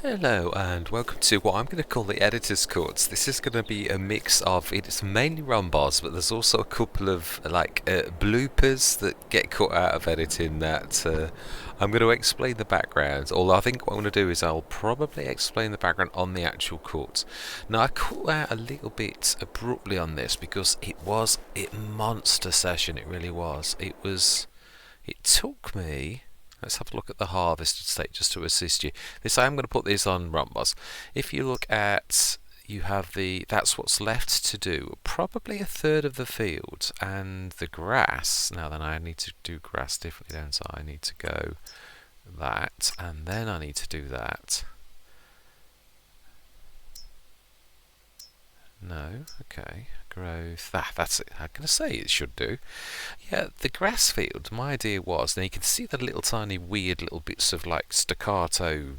Hello and welcome to what I'm going to call the Editor's Courts. This is going to be a mix of, it's mainly Romboz, but there's also a couple of bloopers that get cut out of editing that I'm going to explain the background. Although I think what I'm going to do is I'll probably explain the background on the actual court. Now I cut out a little bit abruptly on this because it was a monster session, it really was. It took me... Let's have a look at the harvested state just to assist you. I'm going to put this on Romboz. If you look at, you have that's what's left to do. Probably a third of the field and the grass. Now then I need to do grass differently, don't I? I need to go that and then I need to do that. No, okay. Growth. That's it. I'm going to say it should do. Yeah, the grass field, my idea was, now you can see the little tiny weird little bits of like staccato,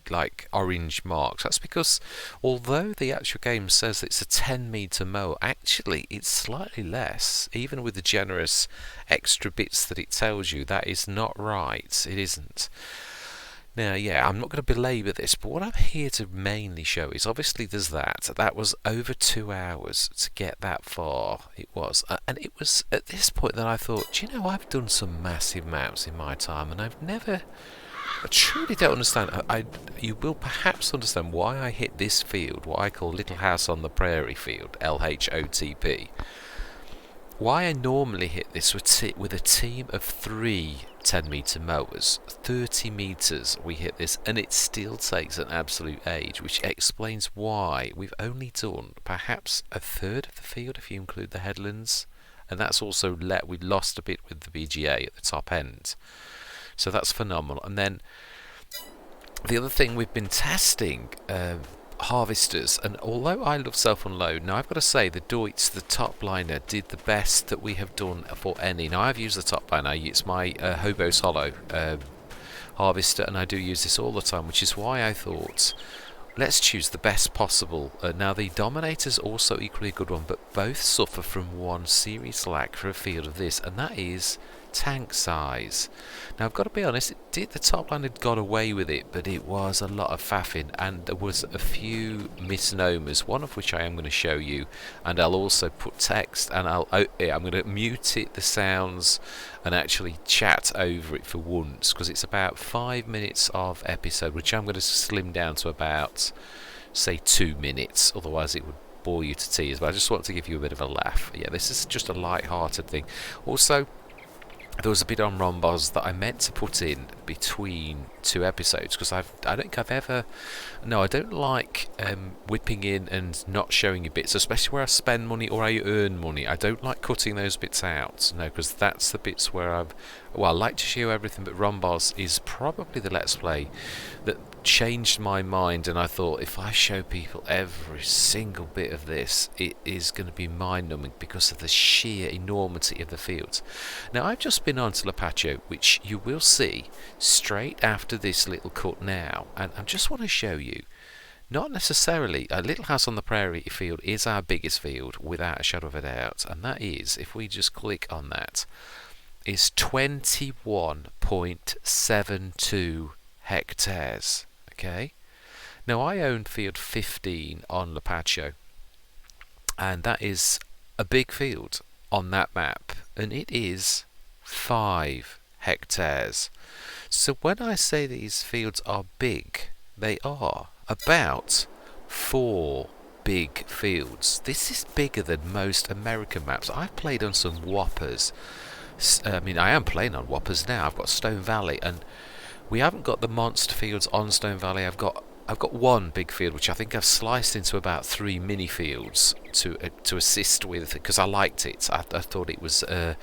like orange marks. That's because although the actual game says it's a 10-meter mow, actually it's slightly less. Even with the generous extra bits that it tells you, that is not right. It isn't. Now, yeah, I'm not going to belabor this, but what I'm here to mainly show is obviously there's that. That was over 2 hours to get that far. It was. And it was at this point that I thought, do you know, I've done some massive maps in my time, and I truly don't understand. You will perhaps understand why I hit this field, what I call Little House on the Prairie field, LHOTP. Why I normally hit this with a team of 3 10-meter mowers, 30 meters we hit this, and it still takes an absolute age, which explains why we've only done perhaps a third of the field if you include the headlands, and that's also we've lost a bit with the BGA at the top end, so that's phenomenal. And then the other thing we've been testing harvesters, and although I love self-unload, now I've got to say the Deutz, the top liner, did the best that we have done for any. Now I've used the top liner, it's my Hobos Hollow harvester, and I do use this all the time, which is why I thought let's choose the best possible. Now the Dominator's also equally a good one, but both suffer from one serious lack for a field of this, and that is tank size. Now I've got to be honest, the top line had got away with it, but it was a lot of faffing, and there was a few misnomers, one of which I am going to show you, and I'll also put text, and I'm going to mute the sounds and actually chat over it for once, because it's about 5 minutes of episode, which I'm going to slim down to about, say, 2 minutes, otherwise it would bore you to tears, but I just want to give you a bit of a laugh. Yeah, this is just a light-hearted thing. Also, there was a bit on Romboz that I meant to put in between 2 episodes, because I don't like whipping in and not showing you bits, especially where I spend money or I earn money. I don't like cutting those bits out, no, because that's the bits where I like to show everything, but Romboz is probably the Let's Play that changed my mind, and I thought if I show people every single bit of this, it is going to be mind-numbing because of the sheer enormity of the fields. Now I've just been on to Lapacho, which you will see straight after this little cut now, and I just want to show you, not necessarily, a Little House on the Prairie field is our biggest field without a shadow of a doubt, and that is, if we just click on that, is 21.72 hectares. Okay, now I own field 15 on Lapacho, and that is a big field on that map, and it is 5 hectares. So when I say these fields are big, they are about 4 big fields. This is bigger than most American maps. I've played on some whoppers. I am playing on whoppers now. I've got Stone Valley, and we haven't got the monster fields on Stone Valley. I've got one big field, which I think I've sliced into about 3 mini fields to assist with, because I liked it. I thought it was a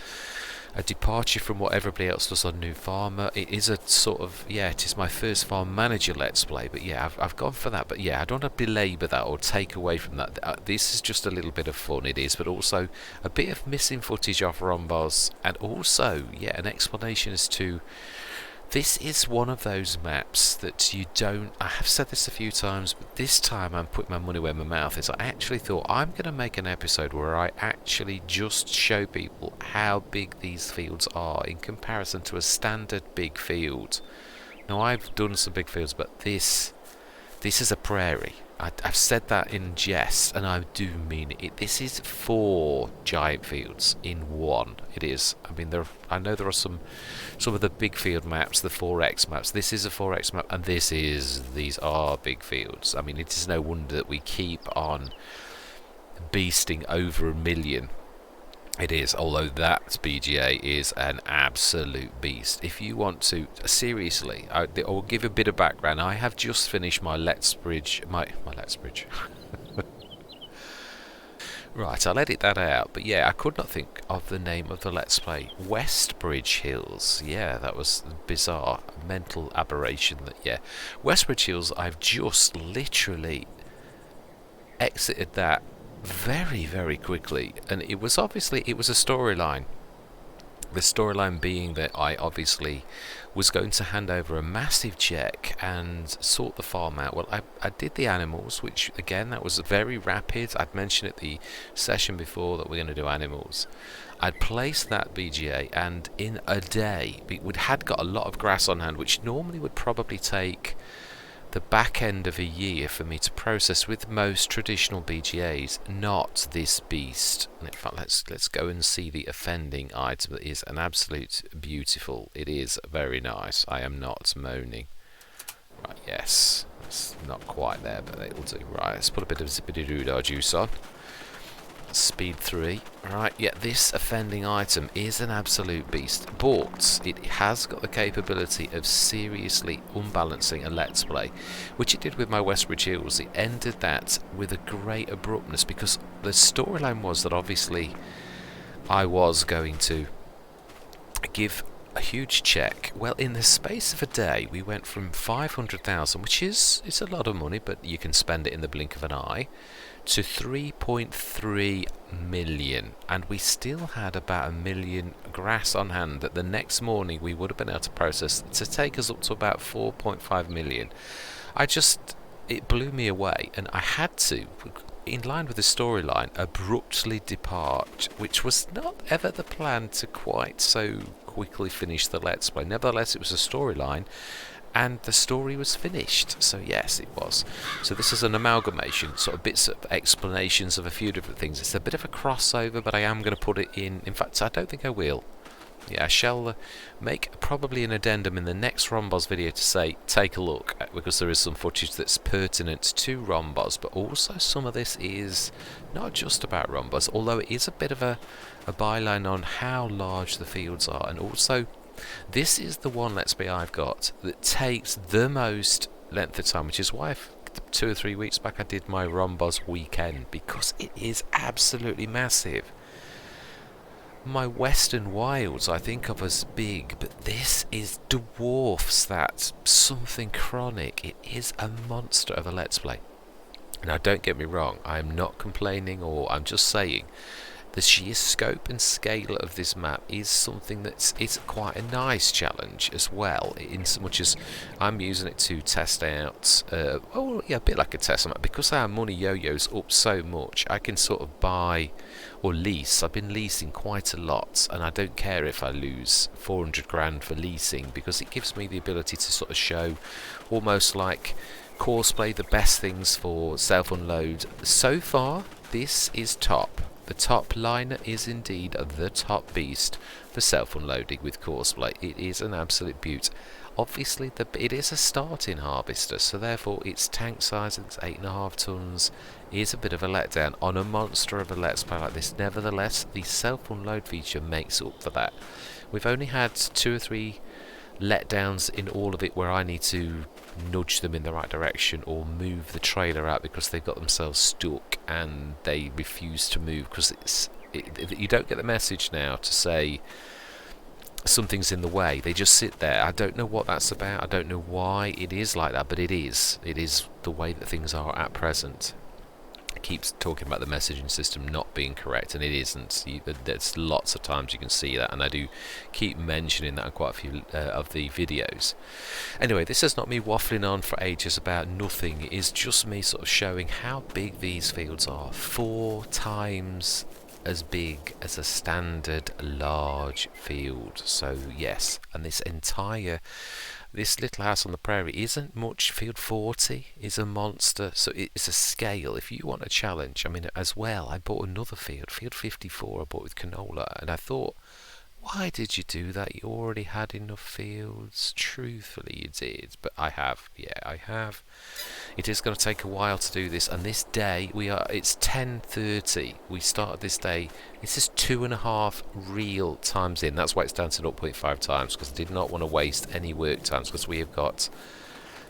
departure from what everybody else does on New Farmer. It is a sort of, it is my first Farm Manager Let's Play, but yeah, I've gone for that. But yeah, I don't want to belabor that or take away from that. This is just a little bit of fun, it is, but also a bit of missing footage off Romboz, and also, an explanation as to, this is one of those maps that you don't... I have said this a few times, but this time I'm putting my money where my mouth is. I actually thought I'm going to make an episode where I actually just show people how big these fields are in comparison to a standard big field. Now, I've done some big fields, but this This is a prairie. I've said that in jest, and I do mean it. This is 4 giant fields in one. It is. I mean, I know there are some of the big field maps, the 4x maps. This is a 4x map, and these are big fields. I mean, it is no wonder that we keep on beasting over 1 million. It is, although that BGA is an absolute beast. If you want to, seriously, I'll give a bit of background. I have just finished my Let's Bridge, my Let's Bridge. Right, I'll edit that out. But yeah, I could not think of the name of the Let's Play. Westbridge Hills. Yeah, that was bizarre, mental aberration. Yeah, Westbridge Hills. I've just literally exited that very, very quickly, and it was a storyline. The storyline being that I obviously was going to hand over a massive check and sort the farm out. Well, I did the animals, which again, that was very rapid. I'd mentioned at the session before that we're going to do animals. I'd placed that BGA, and in a day we had got a lot of grass on hand, which normally would probably take the back end of a year for me to process with most traditional BGAs, not this beast. And in fact, let's go and see the offending item. That is an absolute beautiful. It is very nice. I am not moaning. Right, yes, it's not quite there, but it'll do. Right, let's put a bit of zippity-doo-dah juice on. Speed 3. Right, yeah, this offending item is an absolute beast, but it has got the capability of seriously unbalancing a Let's Play, which it did with my Westbridge Hills. It ended that with a great abruptness, because the storyline was that obviously I was going to give a huge check. Well, in the space of a day, we went from 500,000, which it's a lot of money, but you can spend it in the blink of an eye, to 3.3 million, and we still had about 1 million grass on hand that the next morning we would have been able to process to take us up to about 4.5 million. It blew me away, and I had to, in line with the storyline, abruptly depart, which was not ever the plan to quite so quickly finish the Let's Play. Nevertheless, it was a storyline, and the story was finished. So yes, it was. So this is an amalgamation, sort of bits of explanations of a few different things. It's a bit of a crossover, but I am going to put it in. In fact, I don't think I will. Yeah, I shall make probably an addendum in the next Romboz video to say, take a look, because there is some footage that's pertinent to Romboz, but also some of this is not just about Romboz, although it is a bit of a byline on how large the fields are, and also this is the one Let's Play I've got that takes the most length of time, which is why 2 or 3 weeks back I did my Romboz weekend, because it is absolutely massive. My Western Wilds I think of as big, but this dwarfs that. Something chronic. It is a monster of a Let's Play. Now don't get me wrong, I am not complaining, or I'm just saying the sheer scope and scale of this map is something it's quite a nice challenge as well, in so much as I'm using it to test out, a bit like a test map, because our money yo-yos up so much. I can sort of buy or lease. I've been leasing quite a lot, and I don't care if I lose 400 grand for leasing, because it gives me the ability to sort of show, almost like Courseplay, the best things for self-unload. So far, this is top. The top liner is indeed the top beast for self-unloading with Courseplay. It is an absolute beaut. Obviously, it is a starting harvester, so therefore its tank size, it's 8.5 tons, is a bit of a letdown on a monster of a Let's Play like this. Nevertheless, the self-unload feature makes up for that. We've only had 2 or 3 letdowns in all of it where I need to nudge them in the right direction or move the trailer out because they've got themselves stuck and they refuse to move, because you don't get the message now to say something's in the way. They just sit there. I don't know what that's about. I don't know why it is like that, but it is the way that things are at present. It keeps talking about the messaging system not being correct, and it isn't. There's lots of times you can see that, and I do keep mentioning that in quite a few of the videos. Anyway, this is not me waffling on for ages about nothing. It is just me sort of showing how big these fields are. 4 times as big as a standard large field. So yes, and this entire This little house on the prairie isn't much. Field 40 is a monster, so it's a scale. If you want a challenge, I mean, as well, I bought another field, Field 54, I bought with canola, and I thought, why did you do that? You already had enough fields. Truthfully, you did. But I have. Yeah, I have. It is going to take a while to do this. And this day, it's 10:30. We started this day. This is 2.5 real times in. That's why it's down to 0.5 times. Because I did not want to waste any work times. Because we have got...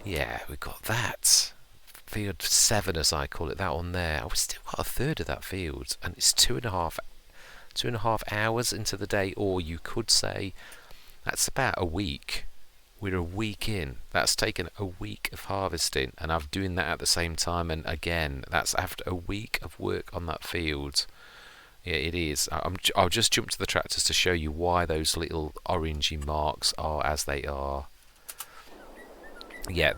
Yeah, we've got that. Field 7, as I call it. That one there. We've still got a third of that field. And it's 2.5 hours into the day, or you could say that's about a week. We're a week in. That's taken a week of harvesting, and I'm doing that at the same time. And again, that's after a week of work on that field. Yeah, it is. I'll just jump to the tractors to show you why those little orangey marks are as they are. Yeah,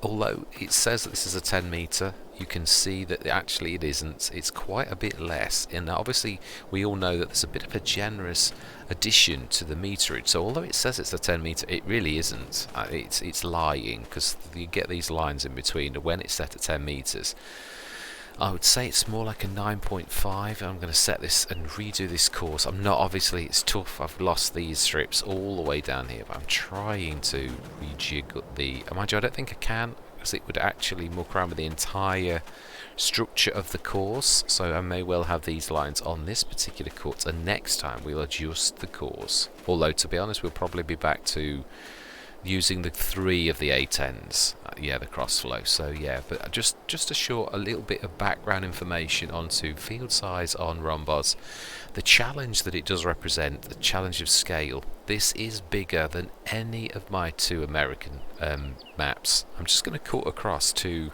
although it says that this is a 10 metre, you can see that actually it isn't. It's quite a bit less, and obviously we all know that there's a bit of a generous addition to the meterage. So although it says it's a 10 metre, it really isn't. It's lying, because you get these lines in between when it's set at 10 metres. I would say it's more like a 9.5. I'm going to set this and redo this course. I'm not, obviously it's tough. I've lost these strips all the way down here, but I'm trying to rejig the... Mind you, I don't think I can, because it would actually muck around with the entire structure of the course. So I may well have these lines on this particular course, and next time we'll adjust the course. Although, to be honest, we'll probably be back to using the 3 of the A10s, the cross flow. So yeah, but just a little bit of background information onto field size on Romboz, the challenge that it does represent, the challenge of scale. This is bigger than any of my 2 American maps. I'm just going to cut across to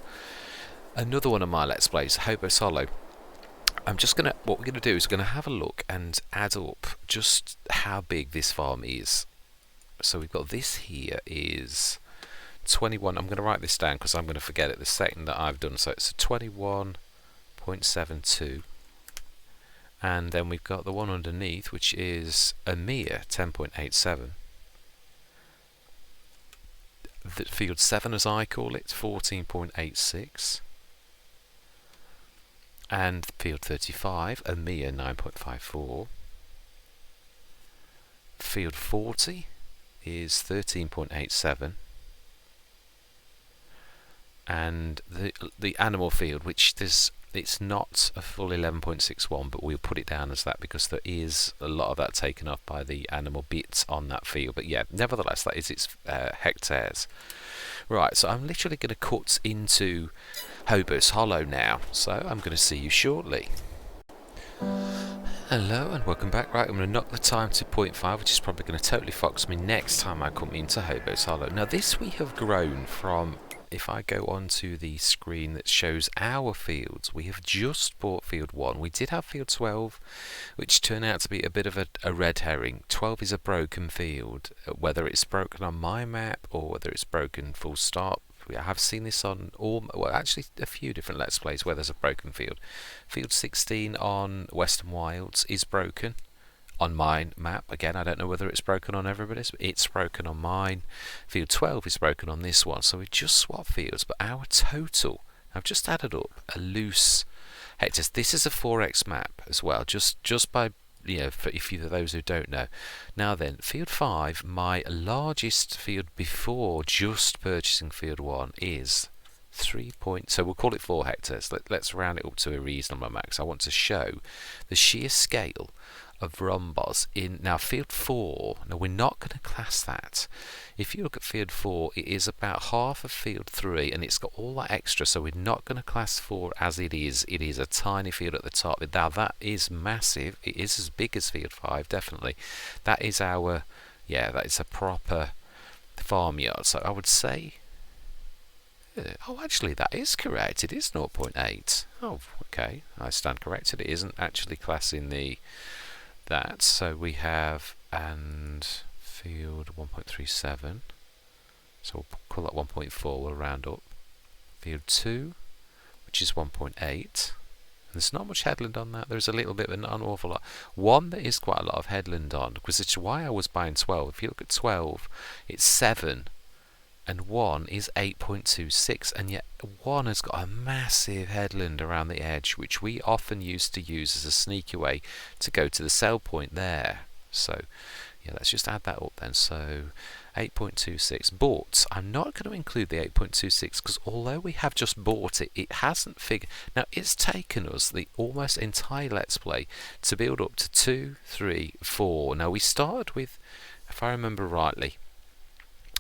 another one of my Let's Plays, Hobos Hollow. What we're going to do is we're going to have a look and add up just how big this farm is. So we've got this here is 21. I'm going to write this down because I'm going to forget it the second that I've done. So it's a 21.72, and then we've got the one underneath, which is a mere 10.87. The field 7, as I call it, 14.86, and field 35, a mere 9.54. Field 40 is 13.87, and the animal field, which it's not a full 11.61, but we'll put it down as that because there is a lot of that taken up by the animal bits on that field. But yeah, nevertheless, that is its hectares. Right, so I'm literally going to cut into Hobos Hollow now, so I'm going to see you shortly. Hello and welcome back. Right, I'm going to knock the time to 0.5, which is probably going to totally fox me next time I come into Hobos Hollow. Now this we have grown from, if I go onto the screen that shows our fields, we have just bought field 1. We did have field 12, which turned out to be a bit of a red herring. 12 is a broken field, whether it's broken on my map or whether it's broken full stop. I have seen this on actually a few different Let's Plays where there's a broken field. Field 16 on Western Wilds is broken on my map. Again, I don't know whether it's broken on everybody's, but it's broken on mine. Field 12 is broken on this one. So we just swapped fields, but our total, I've just added up a loose hectares. This is a 4x map as well, just by, for those who don't know. Now then, field 5, my largest field before just purchasing field 1 is 3 so we'll call it 4 hectares. Let's round it up to a reasonable max. I want to show the sheer scale of Romboz in now field 4. Now we're not going to class that. If you look at field 4, it is about half of field 3, and it's got all that extra, so we're not going to class 4 as it is. It is a tiny field at the top. Now that is massive. It is as big as field 5, definitely. That is that is a proper farmyard. So I would say, oh, actually that is correct. It is 0.8. Oh, okay, I stand corrected. It isn't actually classing that. So we have, and field 1.37, so we'll call that 1.4, we'll round up. Field 2, which is 1.8, and there's not much headland on that. There's a little bit, but not an awful lot. One that is quite a lot of headland on, because it's why I was buying 12. If you look at 12, it's 7 and one is 8.26, and yet one has got a massive headland around the edge, which we often used to use as a sneaky way to go to the sell point there. So yeah, let's just add that up then. So 8.26, but I'm not going to include the 8.26 because although we have just bought it, it hasn't figured. Now it's taken us the almost entire Let's Play to build up to 2, 3, 4. Now we started with, if I remember rightly,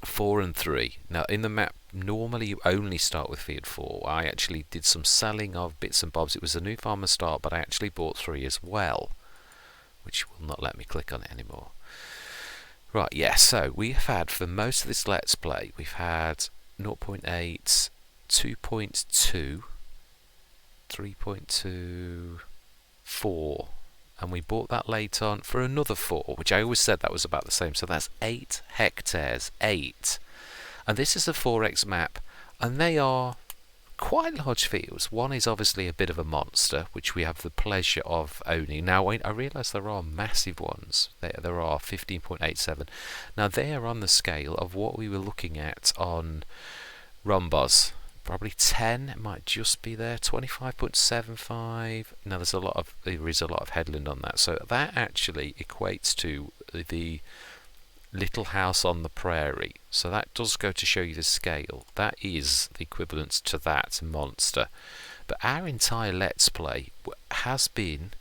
4 and 3. Now in the map normally you only start with field 4. I actually did some selling of bits and bobs. It was a new farmer start, but I actually bought 3 as well, which will not let me click on it anymore. Right, yeah, so we have had, for most of this Let's Play, we've had 0.8, 2.2, 3.2, 4, and we bought that later on for another 4, which I always said that was about the same, so that's 8 hectares, 8. And this is a 4x map, and they are quite large fields. One is obviously a bit of a monster, which we have the pleasure of owning. Now I realise there are massive ones. There are 15.87. Now they are on the scale of what we were looking at on Romboz. Probably 10, it might just be there. 25.75. Now there is a lot of headland on that, so that actually equates to the Little House on the Prairie. So that does go to show you the scale. That is the equivalent to that monster. But our entire Let's Play has been,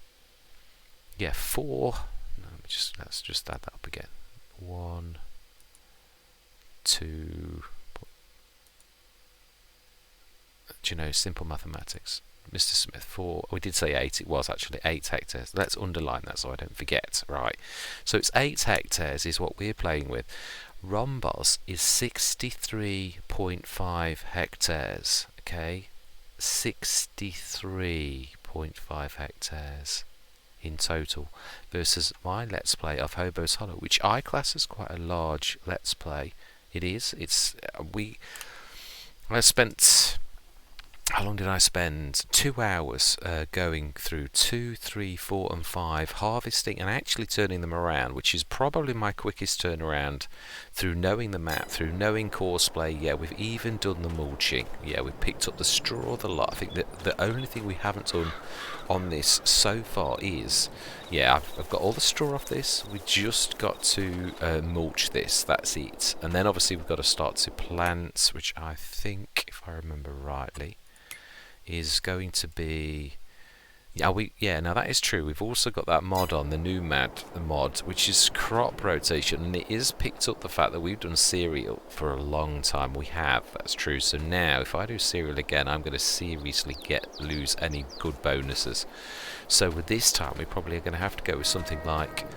yeah, 4. No, let's just add that up again. 1, 2. Do you know, simple mathematics. Mr. Smith, 4, we did say 8, it was actually 8 hectares. Let's underline that so I don't forget. Right, so it's 8 hectares is what we're playing with. Romboz is 63.5 hectares, okay? 63.5 hectares in total versus my Let's Play of Hobos Hollow, which I class as quite a large Let's Play. It is. I spent, how long did I spend? 2 hours going through 2, 3, 4 and 5, harvesting and actually turning them around, which is probably my quickest turnaround through knowing the map, through knowing courseplay. Yeah, we've even done the mulching. Yeah, we've picked up the straw, the lot. I think that the only thing we haven't done on this so far is, yeah, I've got all the straw off this. We just got to mulch this. That's it. And then obviously we've got to start to plant, which I think, if I remember rightly, is going to be, yeah, now that is true. We've also got that mod on, the new mod, which is crop rotation, and it is picked up the fact that we've done cereal for a long time. We have, that's true. So now if I do cereal again, I'm going to seriously lose any good bonuses. So with this time we probably are going to have to go with something like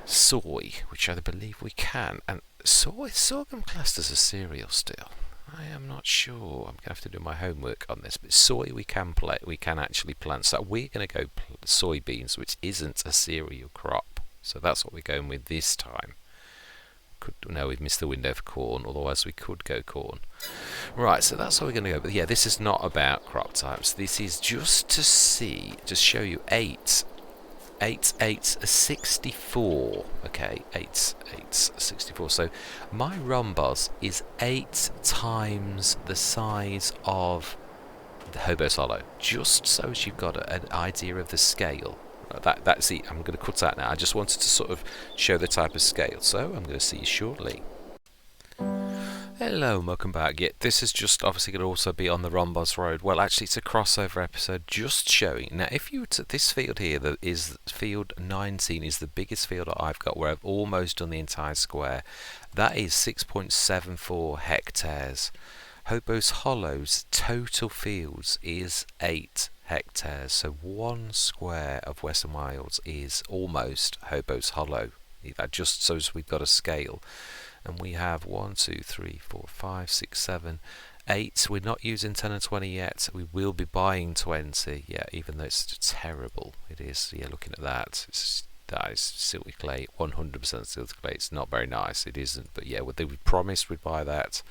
soy, which I believe we can. And sorghum classed as a cereal still? I am not sure. I'm going to have to do my homework on this. But soy we can actually plant. So we're going to go soybeans, which isn't a cereal crop. So that's what we're going with this time. We've missed the window for corn. Otherwise we could go corn. Right, so that's what we're going to go. But yeah, this is not about crop types. This is just to show you 8, 64. Okay, 8, 64. So my Romboz is 8 times the size of the Hobos Hollow. Just so as you've got an idea of the scale. That's it. I'm going to cut out now. I just wanted to sort of show the type of scale. So I'm going to see you shortly. Hello and welcome back. Yeah, this is just obviously going to also be on the Romboz Road. Well, actually it's a crossover episode just showing. Now if you were to this field here, that is field 19, is the biggest field that I've got, where I've almost done the entire square. That is 6.74 hectares. Hobos Hollow's total fields is 8 hectares. So 1 square of Western Wilds is almost Hobos Hollow. That just so as we've got a scale. And we have 1, 2, 3, 4, 5, 6, 7, 8. We're not using 10 and 20 yet. We will be buying 20. Yeah, even though it's terrible. It is. Yeah, looking at that. That is silty clay. 100% silty clay. It's not very nice. It isn't. But yeah, we promised we'd buy that.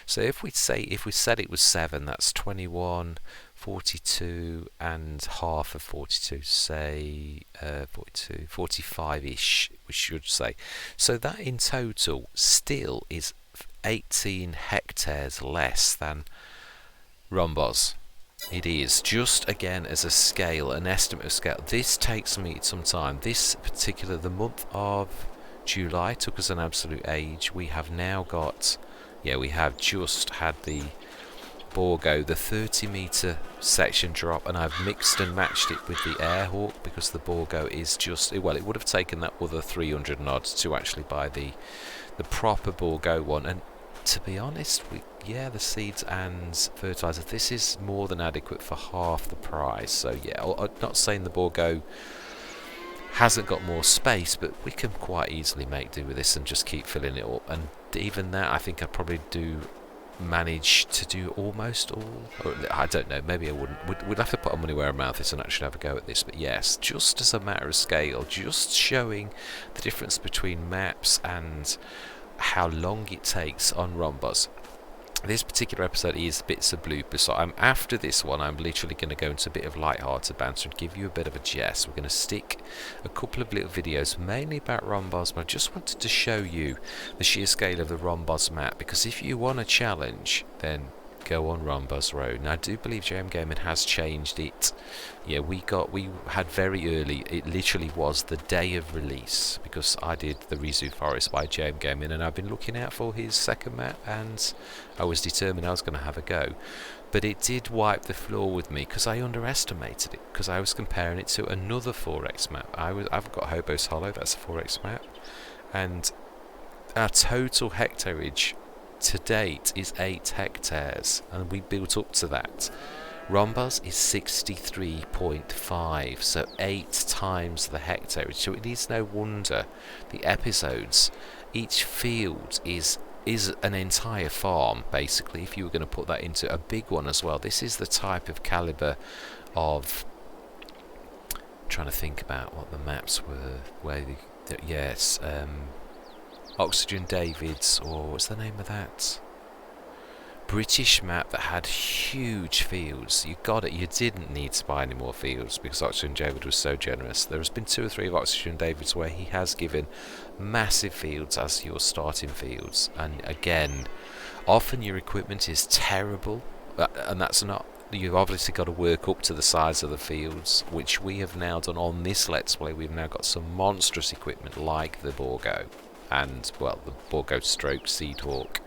So if we said it was 7, that's 21, 42 and half of 42, say 42, 45-ish, we should say. So that in total still is 18 hectares less than Romboz. It is, just again as a scale, an estimate of scale. This takes me some time. This particular, the month of July took us an absolute age. We have now got, we have just had the Borgo, the 30-meter section drop, and I've mixed and matched it with the Airhawk because the Borgo is just, well, it would have taken that other 300 and odd to actually buy the proper Borgo one. And to be honest, the seeds and fertilizer, this is more than adequate for half the price. So yeah, I'm not saying the Borgo hasn't got more space, but we can quite easily make do with this and just keep filling it up. And even that, I think I'd probably manage to do almost all, or I don't know, maybe I wouldn't. We'd have to put our money where our mouth is and actually have a go at this. But yes, just as a matter of scale, just showing the difference between maps and how long it takes on Romboz. This particular episode is bits of bloopers, so after this one I'm literally going to go into a bit of light-hearted banter and give you a bit of a jest. We're going to stick a couple of little videos mainly about Romboz, but I just wanted to show you the sheer scale of the Romboz map, because if you want a challenge, then go on Romboz Road. Now I do believe JM Gaming has changed it. Yeah, we had very early, it literally was the day of release, because I did the Rizu Forest by JM Gaming and I've been looking out for his second map and I was determined I was going to have a go. But it did wipe the floor with me because I underestimated it, because I was comparing it to another 4x map. I've got Hobos Hollow, that's a 4x map, and our total hectareage to date is 8 hectares, and we built up to that. Romboz is 63.5, so 8 times the hectareage. So it is no wonder the episodes, each field is an entire farm basically, if you were going to put that into a big one as well. This is the type of caliber of, I'm trying to think about what the maps were, Oxygen Davids, or what's the name of that British map that had huge fields. You got it, you didn't need to buy any more fields because Oxygen David was so generous. There has been 2 or 3 of Oxygen Davids where he has given massive fields as your starting fields, and again, often your equipment is terrible, and that's not, you've obviously got to work up to the size of the fields, which we have now done on this Let's Play. We've now got some monstrous equipment like the Borgo, and well, the Borgo stroke Seedhawk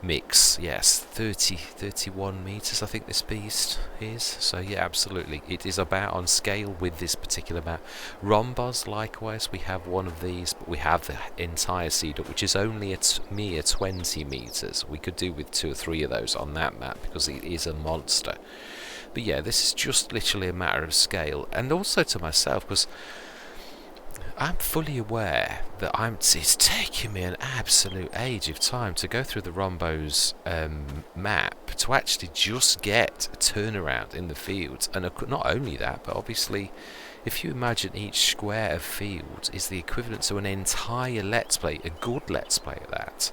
mix. Yes, 31 meters I think this beast is. So yeah, absolutely, it is about on scale with this particular map. Romboz, likewise, we have one of these, but we have the entire Seedhawk, which is only a mere 20 meters. We could do with 2 or 3 of those on that map because it is a monster. But yeah, this is just literally a matter of scale, and also to myself, because I'm fully aware that it's taking me an absolute age of time to go through the Romboz map to actually just get a turnaround in the fields. And not only that, but obviously if you imagine each square of field is the equivalent to an entire Let's Play, a good Let's Play at that,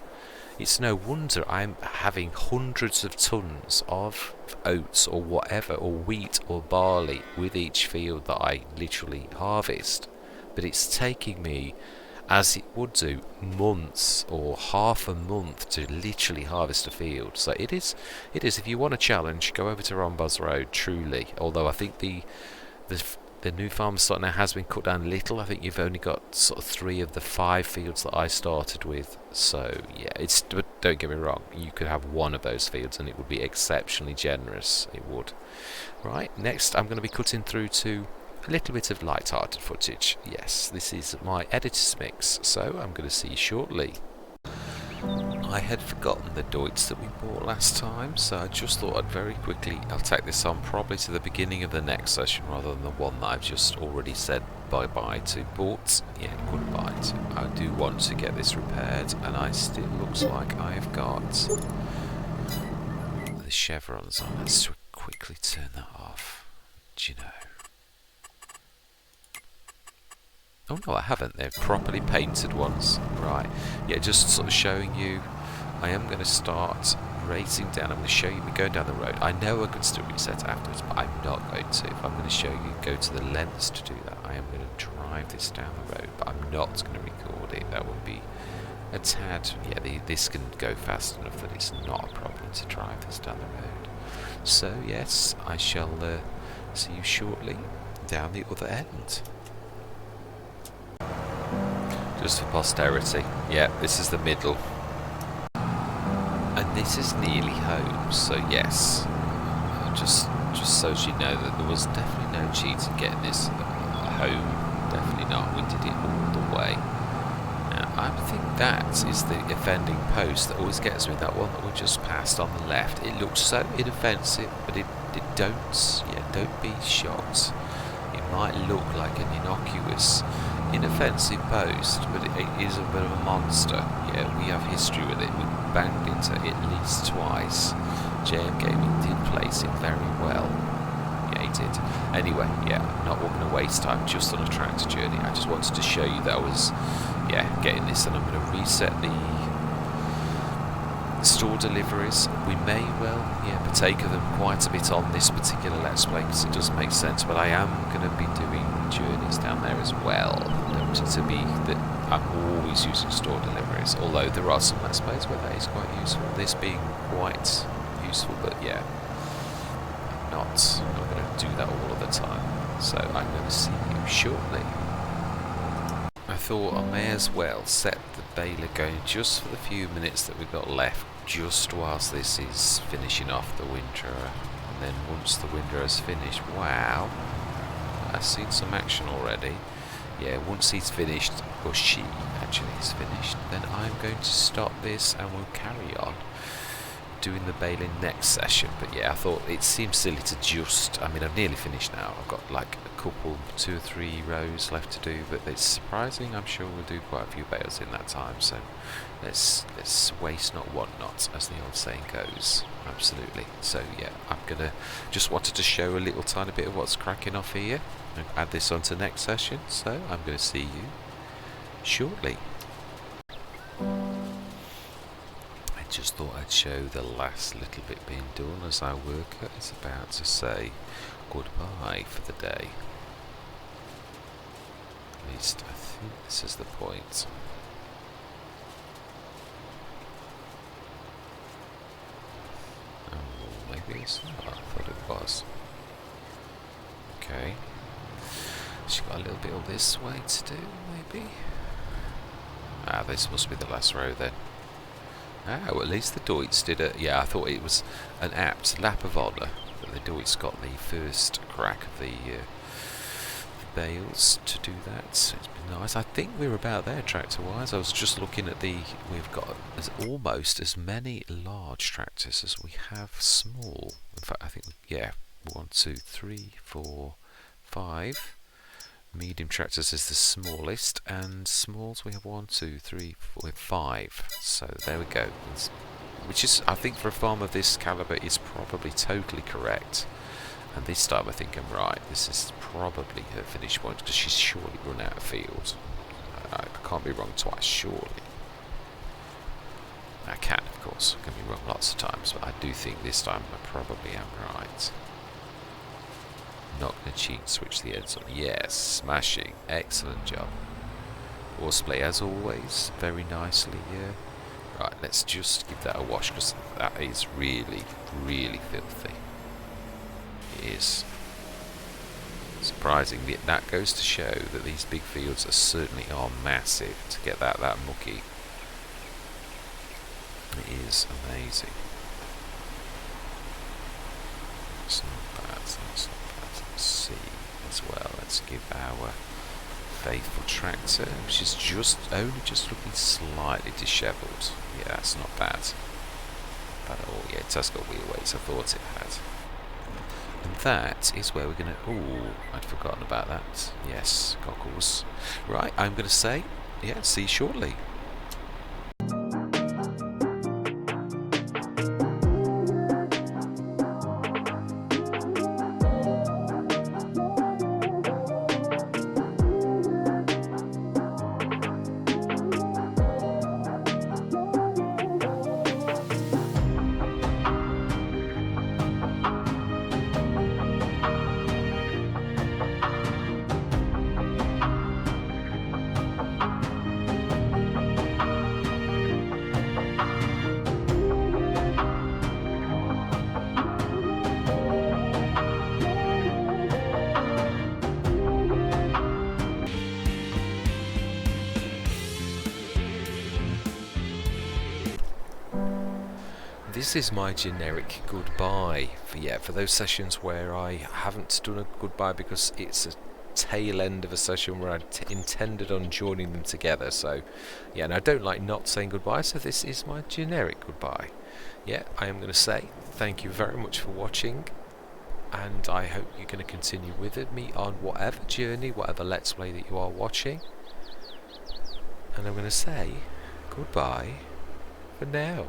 it's no wonder I'm having hundreds of tons of oats or whatever, or wheat or barley with each field that I literally harvest. But it's taking me, as it would do, months or half a month to literally harvest a field. So it is, if you want a challenge, go over to Romboz Road, truly. Although I think the new farm site now has been cut down a little. I think you've only got sort of 3 of the 5 fields that I started with. So yeah, but don't get me wrong, you could have 1 of those fields and it would be exceptionally generous, it would. Right, next I'm going to be cutting through to a little bit of light-hearted footage. Yes, this is my editor's mix, so I'm going to see you shortly. I had forgotten the Deutz that we bought last time, so I just thought I'll take this on probably to the beginning of the next session rather than the one that I've just already said bye-bye to. But yeah, goodbye to. I do want to get this repaired, and I still looks like I've got the chevrons on. Let's quickly turn that off. Do you know? Oh no, I haven't. They're properly painted ones. Right. Yeah, just sort of showing you. I am going to start racing down. I'm going to show you me going down the road. I know I can still reset afterwards, but I'm not going to. If I'm going to show you, go to the lengths to do that, I am going to drive this down the road, but I'm not going to record it. That would be a tad. Yeah, this can go fast enough that it's not a problem to drive this down the road. So yes, I shall see you shortly down the other end. Just for posterity, yeah, this is the middle. And this is nearly home, so yes, just so you know that there was definitely no cheating getting this home, definitely not, we did it all the way. Now, I think that is the offending post that always gets me, that one that we just passed on the left. It looks so inoffensive, but don't be shocked. It might look like an innocuous, inoffensive post, but it is a bit of a monster. Yeah, we have history with it. We banged into it at least twice. JM Gaming did place it very well. Yeah, he did. Anyway, yeah, I'm not going to waste time just on a tractor journey. I just wanted to show you that I was, getting this, and I'm going to reset the store deliveries. We may well, partake of them quite a bit on this particular Let's Play, because it does make sense, but I am going to be doing journeys down there as well. To be that I'm always using store deliveries, although there are some Let's Plays where that is quite useful, this being quite useful, but yeah, I'm not going to do that all of the time, so I'm going to see you shortly. I thought I may as well set the baler going just for the few minutes that we've got left, just whilst this is finishing off the windrower, and then once the windrower is finished, wow, I've seen some action already. Yeah, once he's finished, or she actually is finished, then I'm going to stop this and we'll carry on doing the baling next session. But yeah, I thought it seems silly to just, I've nearly finished now. I've got like a couple, 2 or 3 rows left to do, but it's surprising. I'm sure we'll do quite a few bales in that time, so let's waste not want not, as the old saying goes. Absolutely. So yeah, I'm gonna just wanted to show a little tiny bit of what's cracking off here and add this on to next session, so I'm going to see you shortly. I just thought I'd show the last little bit being done as our worker is about to say goodbye for the day. At least I think this is the point. Oh, maybe it's not. I thought it was. Okay. She's got a little bit of this way to do, maybe. Ah, this must be the last row then. Ah, well, at least the Deutz did it. Yeah, I thought it was an apt lap of honour that the Deutz got the first crack of the bales to do that. It's been nice. I think we're about there tractor-wise. I was just looking at we've got almost as many large tractors as we have small. In fact, I think, 1, 2, 3, 4, 5. Medium tractors is the smallest, and smalls we have 1, 2, 3, 4, 5. So there we go. Which is, I think, for a farm of this calibre, is probably totally correct. And this time I think I'm right. This is probably her finish point, because she's surely run out of field. I can't be wrong twice, surely. I can, of course. I can be wrong lots of times, but I do think this time I probably am right. Not going to cheat and switch the ends on. Yes, smashing. Excellent job. Horseplay as always, very nicely here. Right, let's just give that a wash, because that is really, really filthy. It is. Surprising. That goes to show that these big fields certainly are massive to get that mucky. It is amazing. It's not bad, it's not bad. Let's see as well. Let's give our faithful tractor, which is only just looking slightly dishevelled. Yeah, that's not bad. Bad at all. Yeah, it has got wheel weights. I thought it had. And that is where we're going to... Ooh, I'd forgotten about that. Yes, goggles. Right, I'm going to say, see you shortly. this is my generic goodbye for those sessions where I haven't done a goodbye because it's a tail end of a session where I intended on joining them together. So yeah, and I don't like not saying goodbye, so this is my generic goodbye. Yeah, I am going to say thank you very much for watching, and I hope you're going to continue with me on whatever journey, whatever Let's Play that you are watching. And I'm going to say goodbye for now.